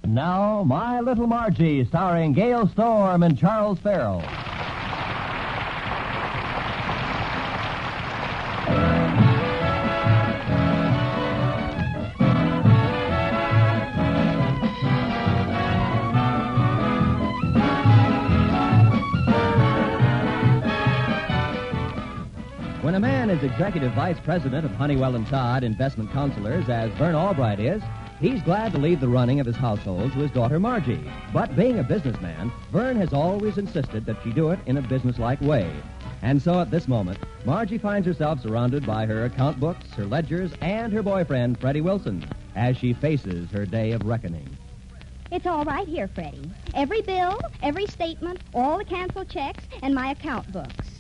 Now, My Little Margie, starring Gail Storm and Charles Farrell. When a man is executive vice president of Honeywell & Todd Investment Counselors, as Vern Albright is, he's glad to leave the running of his household to his daughter Margie. But being a businessman, Vern has always insisted that she do it in a businesslike way. And so at this moment, Margie finds herself surrounded by her account books, her ledgers, and her boyfriend, Freddie Wilson, as she faces her day of reckoning. It's all right here, Freddie. Every bill, every statement, all the canceled checks, and my account books.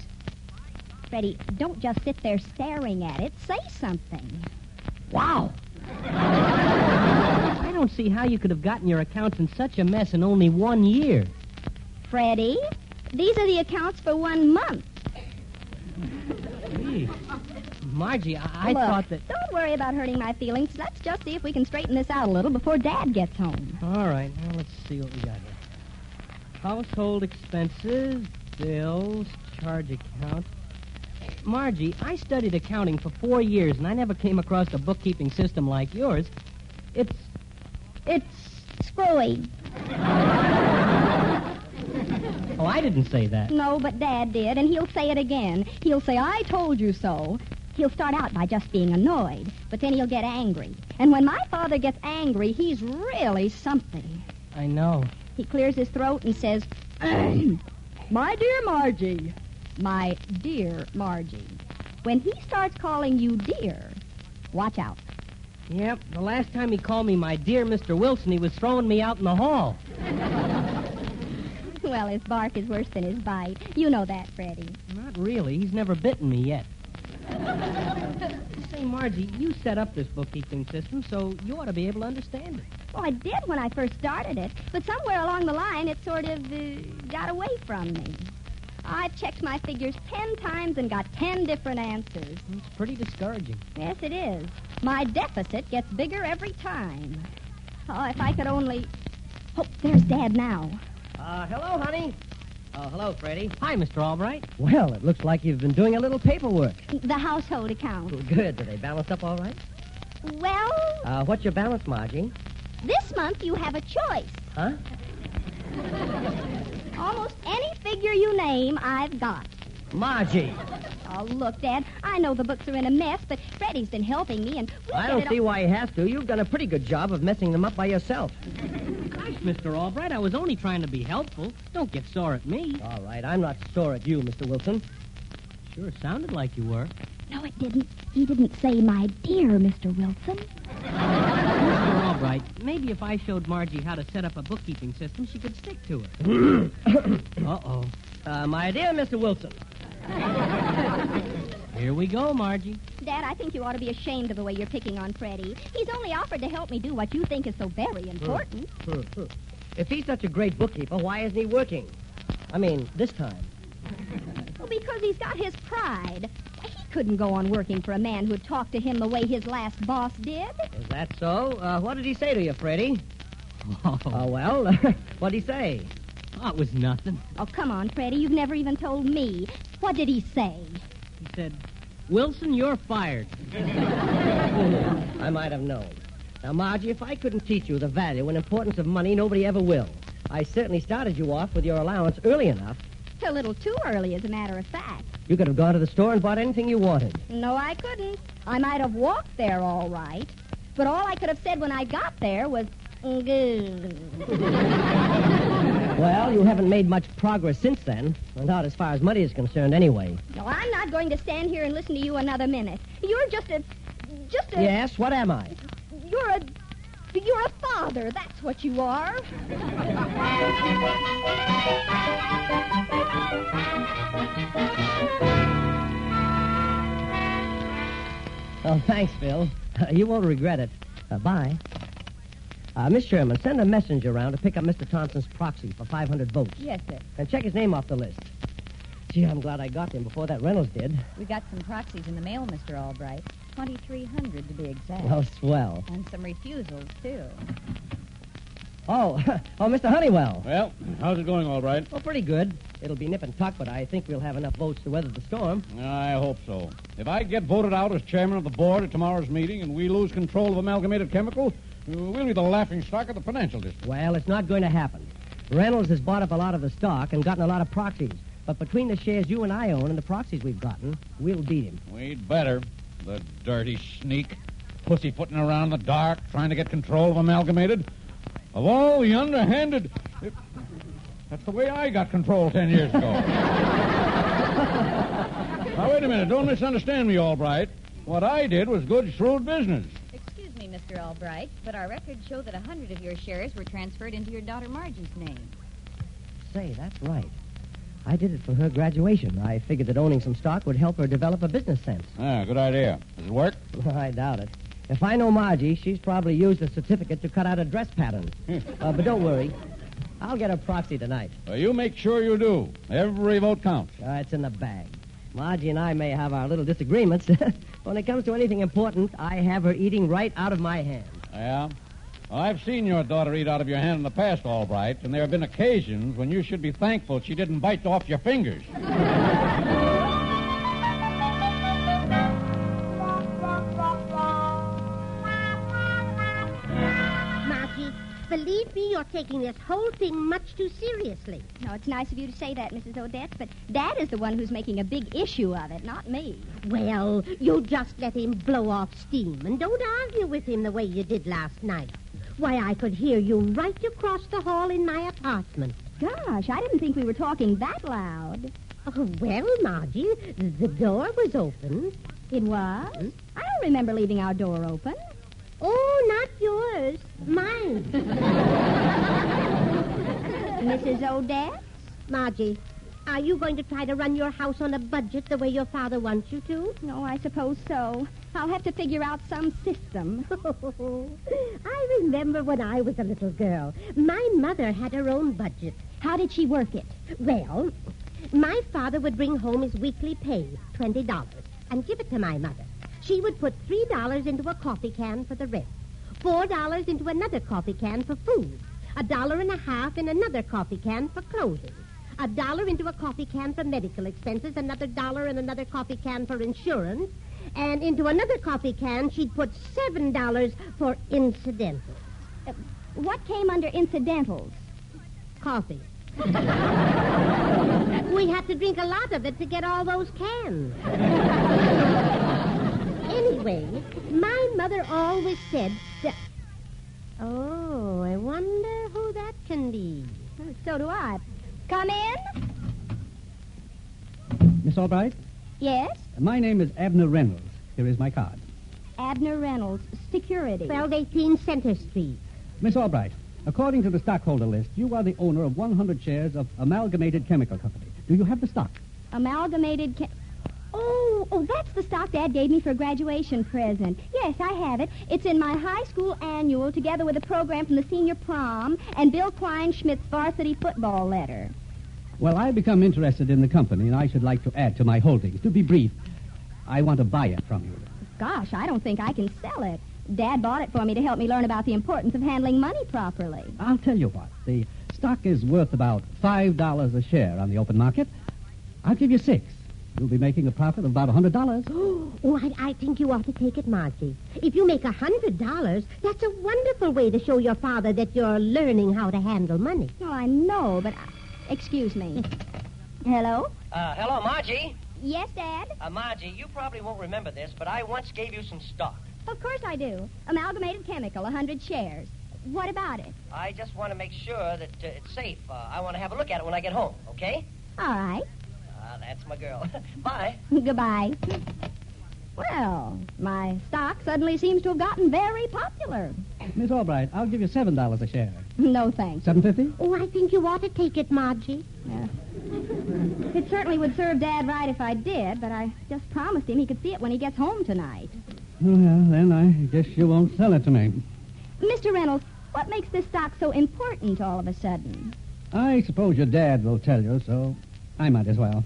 Freddie, don't just sit there staring at it. Say something. Wow! I don't see how you could have gotten your accounts in such a mess in only 1 year. Freddie, these are the accounts for 1 month. Gee. Margie, I Look, thought that... Don't worry about hurting my feelings. Let's just see if we can straighten this out a little before Dad gets home. All right, now let's see what we got here. Household expenses, bills, charge account. Margie, I studied accounting for 4 years, and I never came across a bookkeeping system like yours. It's screwy. Oh, I didn't say that. No, but Dad did, and he'll say it again. He'll say, I told you so. He'll start out by just being annoyed, but then he'll get angry. And when my father gets angry, he's really something. I know. He clears his throat and says, My dear Margie. My dear Margie. When he starts calling you dear, watch out. Yep, the last time he called me my dear Mr. Wilson, he was throwing me out in the hall. Well, his bark is worse than his bite. You know that, Freddie. Not really. He's never bitten me yet. Say, Margie, you set up this bookkeeping system, so you ought to be able to understand it. Well, I did when I first started it, but somewhere along the line it sort of got away from me. I've checked my figures 10 times and got 10 different answers. It's pretty discouraging. Yes, it is. My deficit gets bigger every time. Oh, if I could only... Oh, there's Dad now. Hello, honey. Oh, hello, Freddie. Hi, Mr. Albright. Well, it looks like you've been doing a little paperwork. The household account. Good. Do they balance up all right? Well... What's your balance, Margie? This month you have a choice. Huh? Almost any figure you name, I've got. Margie! Oh, look, Dad, I know the books are in a mess, but Freddie's been helping me, and I don't see why you have to. You've done a pretty good job of messing them up by yourself. Gosh, Mr. Albright, I was only trying to be helpful. Don't get sore at me. All right, I'm not sore at you, Mr. Wilson. Sure sounded like you were. No, it didn't. He didn't say, my dear Mr. Wilson. Mr. Albright, maybe if I showed Margie how to set up a bookkeeping system, she could stick to it. Uh-oh. My dear Mr. Wilson. Here we go, Margie. Dad, I think you ought to be ashamed of the way you're picking on Freddie. He's only offered to help me do what you think is so very important. If he's such a great bookkeeper, why isn't he working? I mean, this time. Well, because he's got his pride. He couldn't go on working for a man who'd talk to him the way his last boss did. Is that so? What did he say to you, Freddie? Oh, Well, what'd he say? Oh, it was nothing. Oh, come on, Freddie. You've never even told me. What did he say? He said, Wilson, you're fired. I might have known. Now, Margie, if I couldn't teach you the value and importance of money, nobody ever will. I certainly started you off with your allowance early enough. A little too early, as a matter of fact. You could have gone to the store and bought anything you wanted. No, I couldn't. I might have walked there all right, but all I could have said when I got there was, good. Well, you haven't made much progress since then. Not as far as money is concerned, anyway. No, I'm not going to stand here and listen to you another minute. You're just a... Yes, what am I? You're a father, that's what you are. Oh, thanks, Phil. You won't regret it. Bye. Miss Sherman, send a messenger around to pick up Mr. Thompson's proxy for 500 votes. Yes, sir. And check his name off the list. Gee, I'm glad I got him before that Reynolds did. We got some proxies in the mail, Mr. Albright. 2,300 to be exact. Oh, swell. And some refusals, too. Oh, Mr. Honeywell. Well, how's it going, all right? Oh, pretty good. It'll be nip and tuck, but I think we'll have enough votes to weather the storm. I hope so. If I get voted out as chairman of the board at tomorrow's meeting and we lose control of Amalgamated Chemical, we'll be the laughing stock of the financial district. Well, it's not going to happen. Reynolds has bought up a lot of the stock and gotten a lot of proxies. But between the shares you and I own and the proxies we've gotten, we'll beat him. We'd better. The dirty sneak. Pussyfooting around in the dark, trying to get control of Amalgamated. Of all the underhanded... That's the way I got control 10 years ago. Now, wait a minute. Don't misunderstand me, Albright. What I did was good, shrewd business. Excuse me, Mr. Albright, but our records show that 100 of your shares were transferred into your daughter Margie's name. Say, that's right. I did it for her graduation. I figured that owning some stock would help her develop a business sense. Ah, good idea. Does it work? I doubt it. If I know Margie, she's probably used the certificate to cut out a dress pattern. But don't worry. I'll get a proxy tonight. Well, you make sure you do. Every vote counts. It's in the bag. Margie and I may have our little disagreements. When it comes to anything important, I have her eating right out of my hand. Yeah? Well, I've seen your daughter eat out of your hand in the past, Albright, and there have been occasions when you should be thankful she didn't bite off your fingers. Believe me, you're taking this whole thing much too seriously. No, it's nice of you to say that, Mrs. Odette, but Dad is the one who's making a big issue of it, not me. Well, you just let him blow off steam and don't argue with him the way you did last night. Why, I could hear you right across the hall in my apartment. Gosh, I didn't think we were talking that loud. Oh, well, Margie, the door was open. It was? I don't remember leaving our door open. Oh, not yours. Mine. Mrs. Odette? Margie, are you going to try to run your house on a budget the way your father wants you to? No, I suppose so. I'll have to figure out some system. I remember when I was a little girl. My mother had her own budget. How did she work it? Well, my father would bring home his weekly pay, $20, and give it to my mother. She would put $3 into a coffee can for the rent, $4 into another coffee can for food, $1.50 in another coffee can for clothing, $1 into a coffee can for medical expenses, another $1 in another coffee can for insurance, and into another coffee can she'd put $7 for incidentals. What came under incidentals? Coffee. We had to drink a lot of it to get all those cans. Anyway, my mother always said that... Oh, I wonder who that can be. So do I. Come in? Miss Albright? Yes? My name is Abner Reynolds. Here is my card. Abner Reynolds, security. 1218 Center Street. Miss Albright, according to the stockholder list, you are the owner of 100 shares of Amalgamated Chemical Company. Do you have the stock? Amalgamated Oh, that's the stock Dad gave me for a graduation present. Yes, I have it. It's in my high school annual together with a program from the senior prom and Bill Kleinschmidt's varsity football letter. Well, I've become interested in the company, and I should like to add to my holdings. To be brief, I want to buy it from you. Gosh, I don't think I can sell it. Dad bought it for me to help me learn about the importance of handling money properly. I'll tell you what. The stock is worth about $5 a share on the open market. I'll give you $6. You'll be making a profit of about $100. Oh, I think you ought to take it, Margie. If you make $100, that's a wonderful way to show your father that you're learning how to handle money. Well, I know, but... Excuse me. Hello? Hello, Margie. Yes, Dad? Margie, you probably won't remember this, but I once gave you some stock. Of course I do. Amalgamated Chemical, 100 shares. What about it? I just want to make sure that it's safe. I want to have a look at it when I get home, okay? All right. That's my girl. Bye. Goodbye. Well, my stock suddenly seems to have gotten very popular. Miss Albright, I'll give you $7 a share. No, thanks. $7.50? Oh, I think you ought to take it, Margie. It certainly would serve Dad right if I did, but I just promised him he could see it when he gets home tonight. Well, then I guess you won't sell it to me. Mr. Reynolds, what makes this stock so important all of a sudden? I suppose your dad will tell you, so I might as well.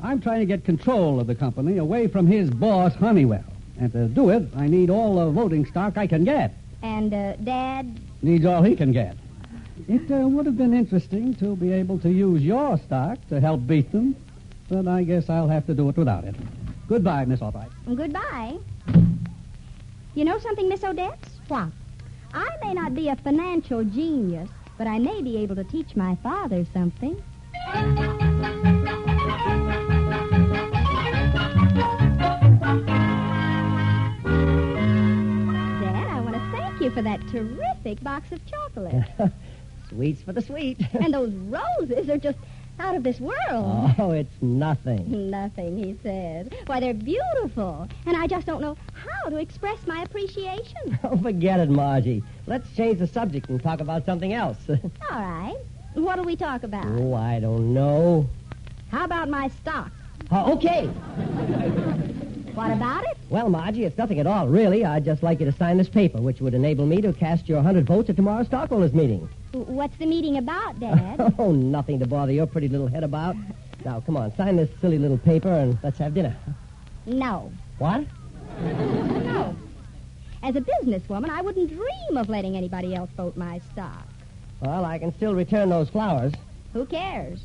I'm trying to get control of the company away from his boss, Honeywell. And to do it, I need all the voting stock I can get. And, Dad? Needs all he can get. It would have been interesting to be able to use your stock to help beat them, but I guess I'll have to do it without it. Goodbye, Miss Albright. Goodbye. You know something, Miss Odette? What? I may not be a financial genius, but I may be able to teach my father something. Dad, I want to thank you for that terrific box of chocolate. Sweets for the sweet. And those roses are just out of this world. Oh, it's nothing. Nothing, he says. Why, they're beautiful. And I just don't know how to express my appreciation. Oh, forget it, Margie. Let's change the subject and talk about something else. All right. What'll we talk about? Oh, I don't know. How about my stock? Okay. What about it? Well, Margie, it's nothing at all, really. I'd just like you to sign this paper, which would enable me to cast your 100 votes at tomorrow's stockholders' meeting. What's the meeting about, Dad? Oh, nothing to bother your pretty little head about. Now, come on, sign this silly little paper and let's have dinner. No. What? No. As a businesswoman, I wouldn't dream of letting anybody else vote my stock. Well, I can still return those flowers. Who cares?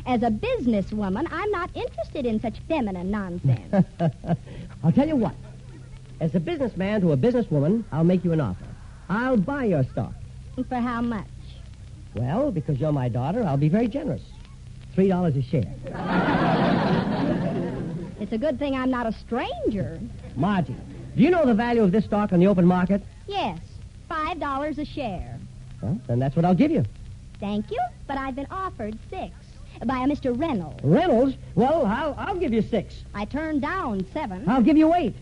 As a businesswoman, I'm not interested in such feminine nonsense. I'll tell you what. As a businessman to a businesswoman, I'll make you an offer. I'll buy your stock. For how much? Well, because you're my daughter, I'll be very generous. $3 a share. It's a good thing I'm not a stranger. Margie, do you know the value of this stock on the open market? Yes, $5 a share. Well, then that's what I'll give you. Thank you, but I've been offered 6 by a Mr. Reynolds. Reynolds? Well, I'll give you 6. I turned down 7. I'll give you 8.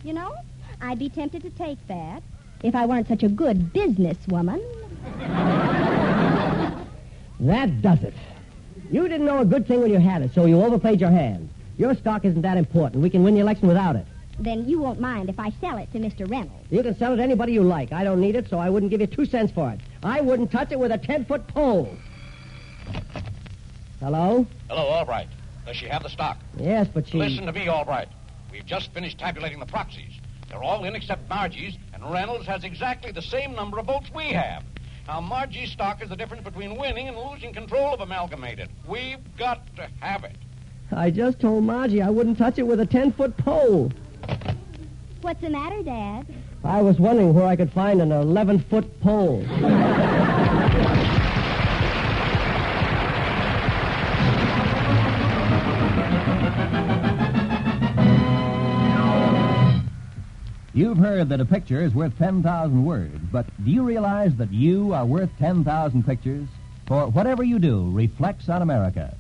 You know, I'd be tempted to take that if I weren't such a good businesswoman. That does it. You didn't know a good thing when you had it, so you overplayed your hand. Your stock isn't that important. We can win the election without it. Then you won't mind if I sell it to Mr. Reynolds. You can sell it to anybody you like. I don't need it, so I wouldn't give you 2 cents for it. I wouldn't touch it with a 10-foot pole. Hello? Hello, Albright. Does she have the stock? Yes, but she... Listen to me, Albright. We've just finished tabulating the proxies. They're all in except Margie's, and Reynolds has exactly the same number of votes we have. Now, Margie's stock is the difference between winning and losing control of Amalgamated. We've got to have it. I just told Margie I wouldn't touch it with a 10-foot pole. What's the matter, Dad? I was wondering where I could find an 11-foot pole. You've heard that a picture is worth 10,000 words, but do you realize that you are worth 10,000 pictures? For whatever you do reflects on America.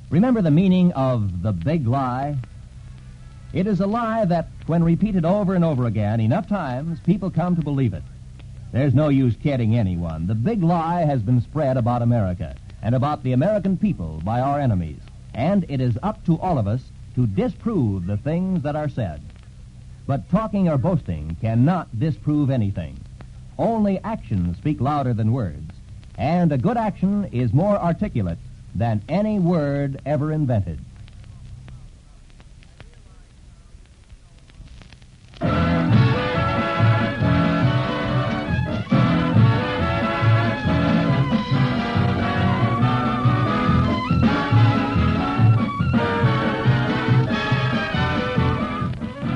Remember the meaning of the big lie? It is a lie that, when repeated over and over again enough times, people come to believe it. There's no use kidding anyone. The big lie has been spread about America and about the American people by our enemies, and it is up to all of us to disprove the things that are said. But talking or boasting cannot disprove anything. Only actions speak louder than words, and a good action is more articulate than any word ever invented.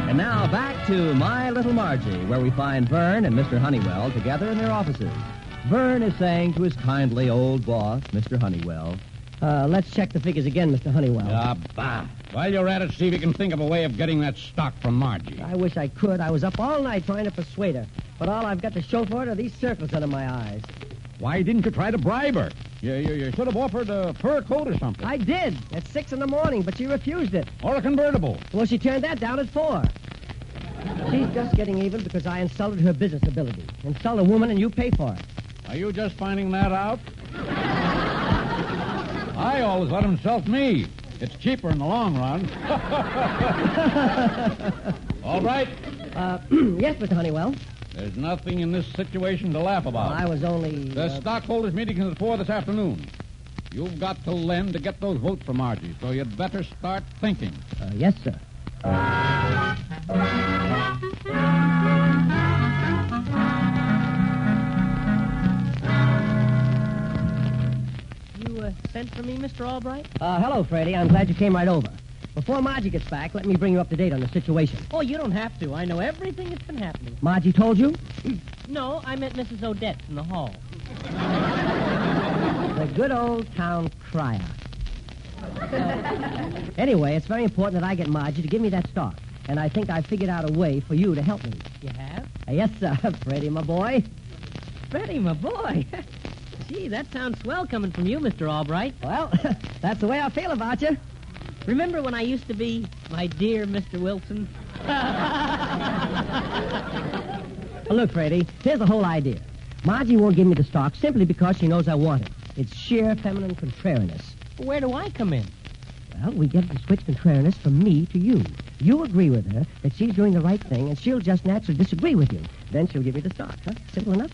And now back to My Little Margie, where we find Vern and Mr. Honeywell together in their offices. Vern is saying to his kindly old boss, Mr. Honeywell, Let's check the figures again, Mr. Honeywell. Bah. While you're at it, see if you can think of a way of getting that stock from Margie. I wish I could. I was up all night trying to persuade her. But all I've got to show for it are these circles under my eyes. Why didn't you try to bribe her? You should have offered a fur coat or something. I did, at 6 in the morning, but she refused it. Or a convertible. Well, she turned that down at 4. She's just getting even because I insulted her business ability. Insult a woman and you pay for it. Are you just finding that out? I always let him insult me. It's cheaper in the long run. All right? Yes, Mr. Honeywell. There's nothing in this situation to laugh about. I was only... The stockholders' meeting is at 4 this afternoon. You've got to lend to get those votes for Margie, so you'd better start thinking. Yes, sir. sent for me, Mr. Albright? Hello, Freddie. I'm glad you came right over. Before Margie gets back, let me bring you up to date on the situation. Oh, you don't have to. I know everything that's been happening. Margie told you? No, I met Mrs. Odette in the hall. The good old town crier. Anyway, it's very important that I get Margie to give me that stock. And I think I figured out a way for you to help me. You have? Yes, sir, Freddie, my boy. Freddie, my boy. Gee, that sounds swell coming from you, Mr. Albright. Well, that's the way I feel about you. Remember when I used to be my dear Mr. Wilson? Look, Freddie, here's the whole idea. Margie won't give me the stock simply because she knows I want it. It's sheer feminine contrariness. Where do I come in? Well, we get to switch contrariness from me to you. You agree with her that she's doing the right thing, and she'll just naturally disagree with you. Then she'll give you the stock, huh? Simple enough?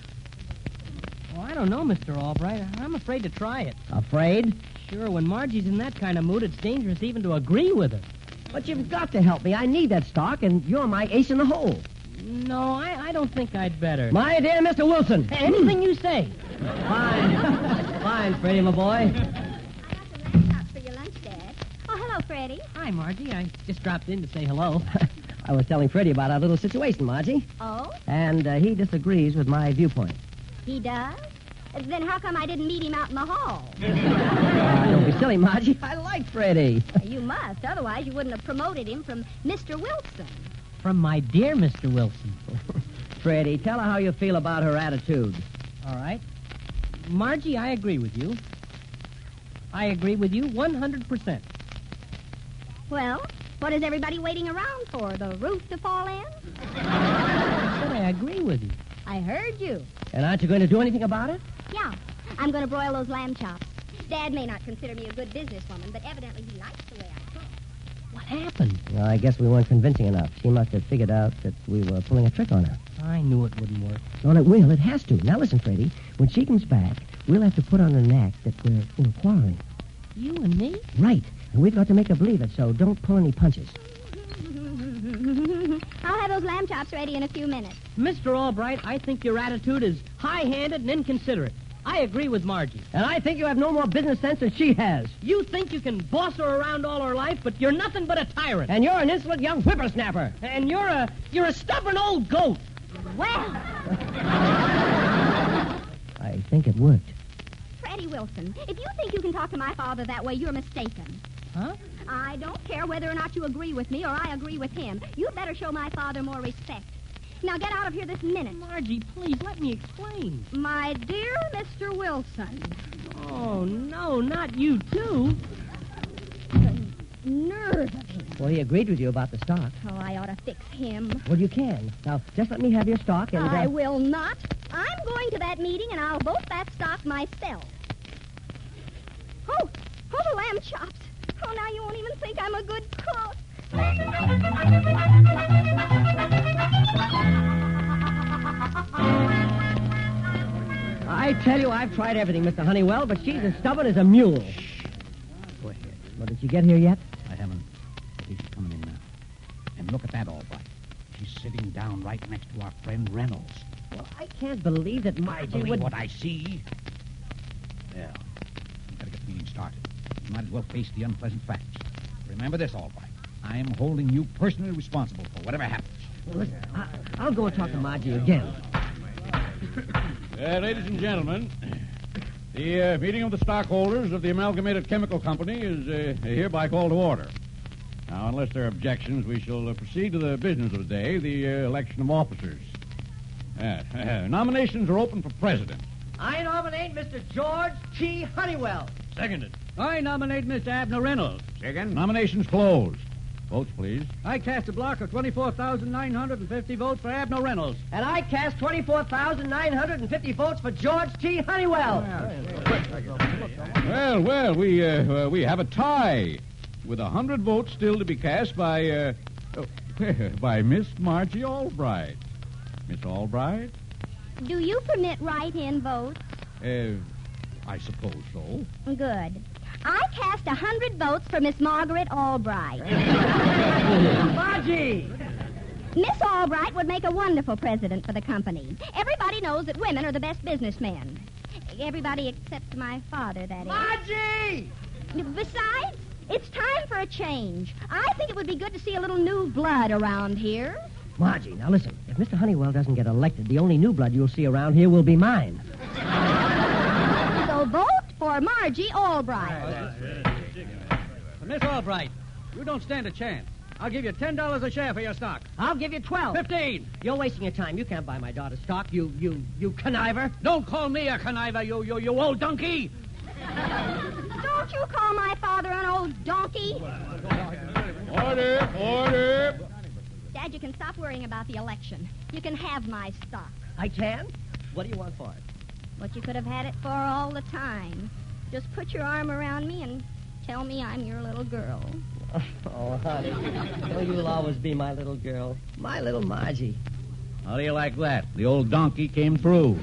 Well, I don't know, Mr. Albright. I'm afraid to try it. Afraid? Sure, when Margie's in that kind of mood, it's dangerous even to agree with her. But you've got to help me. I need that stock, and you're my ace in the hole. No, I don't think I'd better. My dear Mr. Wilson. Anything you say. Fine. Fine, Freddie, my boy. For your lunch, Dad. Oh, hello, Freddie. Hi, Margie. I just dropped in to say hello. I was telling Freddie about our little situation, Margie. Oh? And he disagrees with my viewpoint. He does? Then how come I didn't meet him out in the hall? Don't be silly, Margie. I like Freddie. You must. Otherwise, you wouldn't have promoted him from Mr. Wilson. From my dear Mr. Wilson. Freddie, tell her how you feel about her attitude. All right. Margie, I agree with you. I agree with you 100%. Well, what is everybody waiting around for? The roof to fall in? I said I agree with you. I heard you. And aren't you going to do anything about it? Yeah, I'm going to broil those lamb chops. Dad may not consider me a good businesswoman, but evidently he likes the way I cook. What happened? Well, I guess we weren't convincing enough. She must have figured out that we were pulling a trick on her. I knew it wouldn't work. Well, it will. It has to. Now, listen, Freddie. When she comes back, we'll have to put on an act that we're quarreling. You and me? Right. And we've got to make her believe it, so don't pull any punches. I'll have those lamb chops ready in a few minutes. Mr. Albright, I think your attitude is high-handed and inconsiderate. I agree with Margie. And I think you have no more business sense than she has. You think you can boss her around all her life, but you're nothing but a tyrant. And you're an insolent young whippersnapper. And you're a stubborn old goat. Well, I think it worked. Freddie Wilson, if you think you can talk to my father that way, you're mistaken. Huh? I don't care whether or not you agree with me or I agree with him. You'd better show my father more respect. Now get out of here this minute. Margie, please, let me explain. My dear Mr. Wilson. Oh, no, not you, too. The nerve of him. Well, he agreed with you about the stock. Oh, I ought to fix him. Well, you can. Now, just let me have your stock and... I will not. I'm going to that meeting, and I'll vote that stock myself. Oh, the lamb chops. Oh, now you won't even think I'm a good cook. I tell you, I've tried everything, Mr. Honeywell, but she's as stubborn as a mule. Go ahead. Well, did she get here yet? I haven't. She's coming in now. And look at that, all right. She's sitting down right next to our friend Reynolds. Well, I can't believe that I Margie believe would... what I see. Well, we gotta get the meeting started. You might as well face the unpleasant facts. Remember this, all right. I am holding you personally responsible for whatever happens. Well, listen, I'll go and talk to Margie again. Ladies and gentlemen, the meeting of the stockholders of the Amalgamated Chemical Company is hereby called to order. Now, unless there are objections, we shall proceed to the business of the day, the election of officers. Nominations are open for president. I nominate Mr. George T. Honeywell. Seconded. I nominate Mr. Abner Reynolds. Second. Nominations closed. Votes, please. I cast a block of 24,950 votes for Abner Reynolds. And I cast 24,950 votes for George T. Honeywell. Well, we have a tie with 100 votes still to be cast by Miss Margie Albright. Miss Albright? Do you permit write-in votes? I suppose so. Good. I cast 100 votes for Miss Margaret Albright. Margie! Miss Albright would make a wonderful president for the company. Everybody knows that women are the best businessmen. Everybody except my father, that is. Margie! Besides, it's time for a change. I think it would be good to see a little new blood around here. Margie, now listen. If Mr. Honeywell doesn't get elected, the only new blood you'll see around here will be mine. So vote for Margie Albright. Miss Albright, you don't stand a chance. I'll give you $10 a share for your stock. I'll give you 12. 15. You're wasting your time. You can't buy my daughter's stock, you conniver. Don't call me a conniver, you old donkey. Don't you call my father an old donkey. Order. Dad, you can stop worrying about the election. You can have my stock. I can? What do you want for it? What you could have had it for all the time. Just put your arm around me and tell me I'm your little girl. Oh, honey. Oh, you'll always be my little girl. My little Margie. How do you like that? The old donkey came through.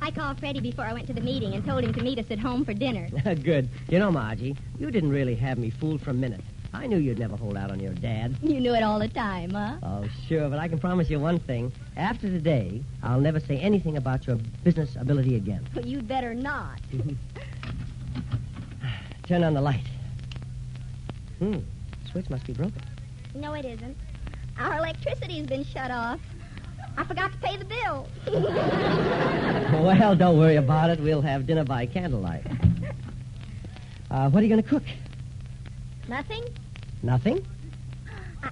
I called Freddie before I went to the meeting and told him to meet us at home for dinner. Good. You know, Margie, you didn't really have me fooled for a minute. I knew you'd never hold out on your dad. You knew it all the time, huh? Oh, sure, but I can promise you one thing. After today, I'll never say anything about your business ability again. Well, you'd better not. Turn on the light. Switch must be broken. No, it isn't. Our electricity's been shut off. I forgot to pay the bill. Well, don't worry about it. We'll have dinner by candlelight. What are you going to cook? Nothing? Nothing?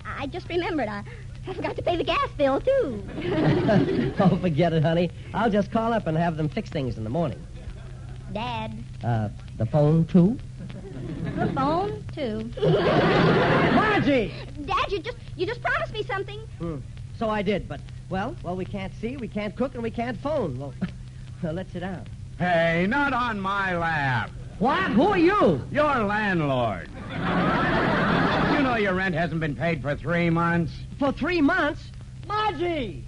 I just remembered. I forgot to pay the gas bill, too. Oh, forget it, honey. I'll just call up and have them fix things in the morning. Dad. The phone, too? The phone, too. Margie! Dad, you just promised me something. So I did, but, well, we can't see, we can't cook, and we can't phone. Well, let's sit down. Hey, not on my lap. What? Who are you? Your landlord. You know your rent hasn't been paid for 3 months. For 3 months? Margie!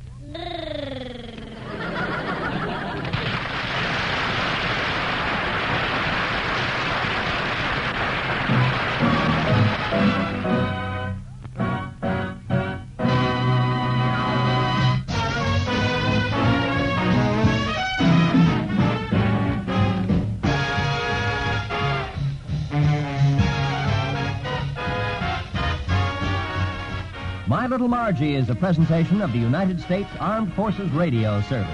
My Little Margie is a presentation of the United States Armed Forces Radio Service.